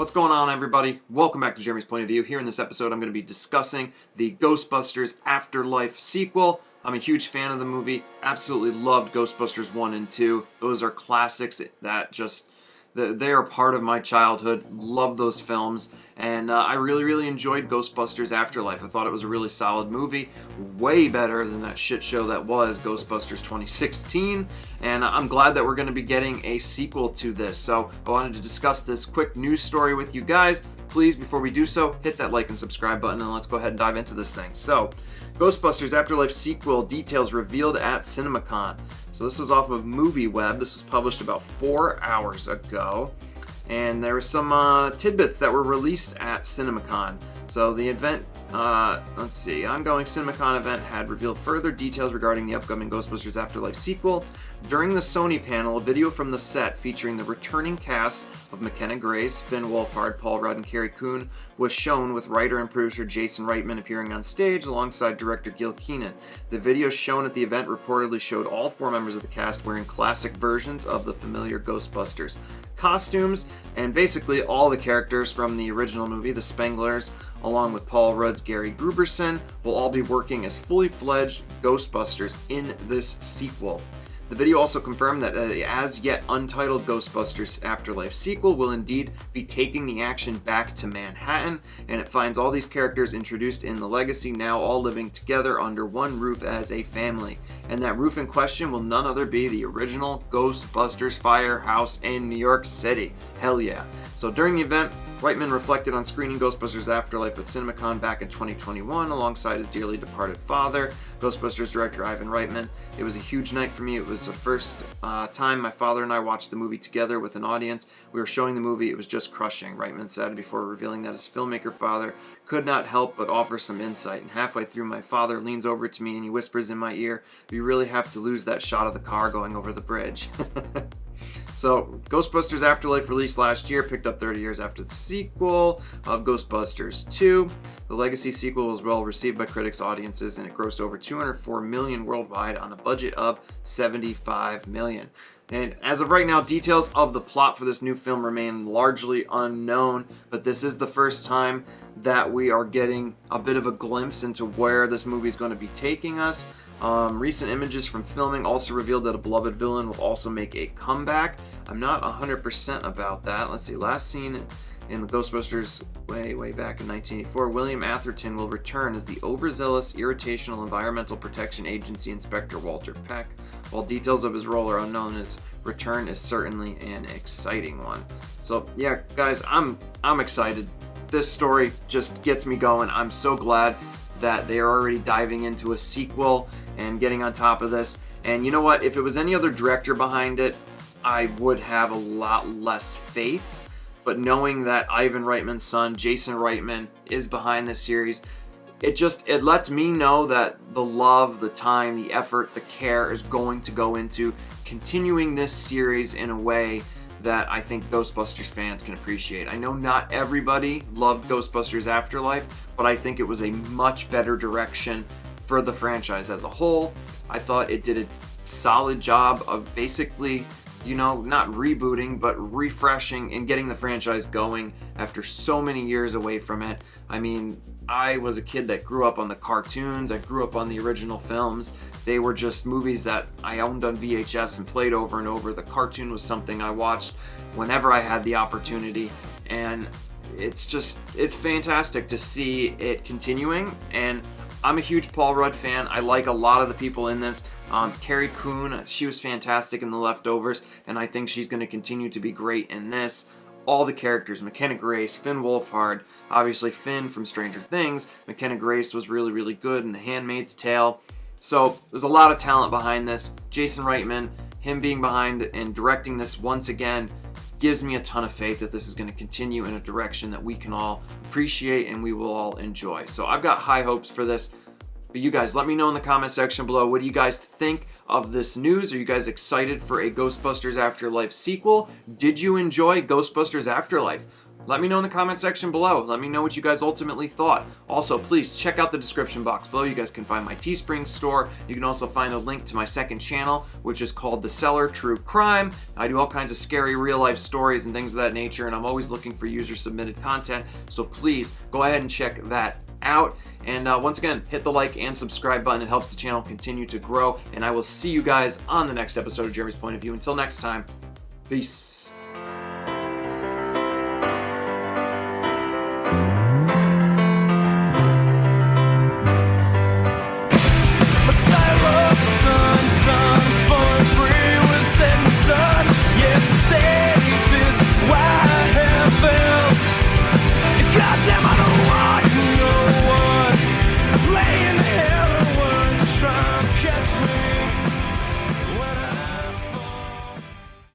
What's going on, everybody? Welcome back to Jeremy's Point of View. Here in this episode, I'm going to be discussing the Ghostbusters Afterlife Sequel. I'm a huge fan of the movie. Absolutely loved Ghostbusters 1 and 2. Those are classics that just... they are part of my childhood. Love those films. And I really enjoyed Ghostbusters Afterlife. I thought it was a really solid movie. Way better than that shit show that was Ghostbusters 2016. And I'm glad that we're going to be getting a sequel to this. So I wanted to discuss this quick news story with you guys. Please, before we do so, hit that like and subscribe button and let's go ahead and dive into this thing. So, Ghostbusters Afterlife Sequel details revealed at Cinemacon. So this was off of MovieWeb. This was published about 4 hours ago. And there were some tidbits that were released at Cinemacon. So the event, ongoing Cinemacon event had revealed further details regarding the upcoming Ghostbusters Afterlife sequel. During the Sony panel, a video from the set featuring the returning cast of McKenna Grace, Finn Wolfhard, Paul Rudd, and Carrie Coon was shown, with writer and producer Jason Reitman appearing on stage alongside director Gil Keenan. The video shown at the event reportedly showed all 4 members of the cast wearing classic versions of the familiar Ghostbusters costumes, and basically all the characters from the original movie, the Spenglers, along with Paul Rudd's Gary Gruberson, will all be working as fully fledged Ghostbusters in this sequel. The video also confirmed that the as-yet untitled Ghostbusters Afterlife sequel will indeed be taking the action back to Manhattan, and it finds all these characters introduced in the legacy now all living together under one roof as a family. And that roof in question will none other be the original Ghostbusters firehouse in New York City. Hell yeah. So during the event, Reitman reflected on screening Ghostbusters Afterlife at Cinemacon back in 2021 alongside his dearly departed father, Ghostbusters director Ivan Reitman. It was a huge night for me. It was the first time my father and I watched the movie together with an audience. We were showing the movie. It was just crushing, Reitman said before revealing that his filmmaker father could not help but offer some insight. And halfway through, my father leans over to me and he whispers in my ear, "We really have to lose that shot of the car going over the bridge." So, Ghostbusters Afterlife released last year, picked up 30 years after the sequel of Ghostbusters 2. The Legacy sequel was well received by critics, audiences, and it grossed over $204 million worldwide on a budget of $75 million. And as of right now, details of the plot for this new film remain largely unknown, but this is the first time that we are getting a bit of a glimpse into where this movie is going to be taking us. Recent images from filming also revealed that a beloved villain will also make a comeback. I'm not 100% about that. Let's see, last seen in the Ghostbusters way back in 1984, William Atherton will return as the overzealous, irritational Environmental Protection Agency Inspector Walter Peck. While details of his role are unknown, his return is certainly an exciting one. So yeah, guys, I'm excited. This story just gets me going. I'm so glad that they are already diving into a sequel and getting on top of this. And you know what? If it was any other director behind it, I would have a lot less faith. But knowing that Ivan Reitman's son, Jason Reitman, is behind this series, it lets me know that the love, the time, the effort, the care is going to go into continuing this series in a way that I think Ghostbusters fans can appreciate. I know not everybody loved Ghostbusters Afterlife, but I think it was a much better direction for the franchise as a whole. I thought it did a solid job of basically, not rebooting, but refreshing and getting the franchise going after so many years away from it. I mean, I was a kid that grew up on the cartoons. I grew up on the original films. They were just movies that I owned on VHS and played over and over. The cartoon was something I watched whenever I had the opportunity. And it's fantastic to see it continuing. And I'm a huge Paul Rudd fan. I like a lot of the people in this. Carrie Coon, she was fantastic in The Leftovers, and I think she's going to continue to be great in this. All the characters, McKenna Grace, Finn Wolfhard, obviously Finn from Stranger Things. McKenna Grace was really good in The Handmaid's Tale. So there's a lot of talent behind this. Jason Reitman, him being behind and directing this once again, gives me a ton of faith that this is going to continue in a direction that we can all appreciate and we will all enjoy. So I've got high hopes for this. But you guys, let me know in the comment section below, what do you guys think of this news? Are you guys excited for a Ghostbusters Afterlife sequel? Did you enjoy Ghostbusters Afterlife? Let me know in the comment section below. Let me know what you guys ultimately thought. Also, please check out the description box below. You guys can find my Teespring store. You can also find a link to my second channel, which is called The Cellar True Crime. I do all kinds of scary real-life stories and things of that nature, and I'm always looking for user-submitted content, so please go ahead and check that out. And once again, hit the like and subscribe button. It helps the channel continue to grow, and I will see you guys on the next episode of Jeremy's Point of View. Until next time, peace.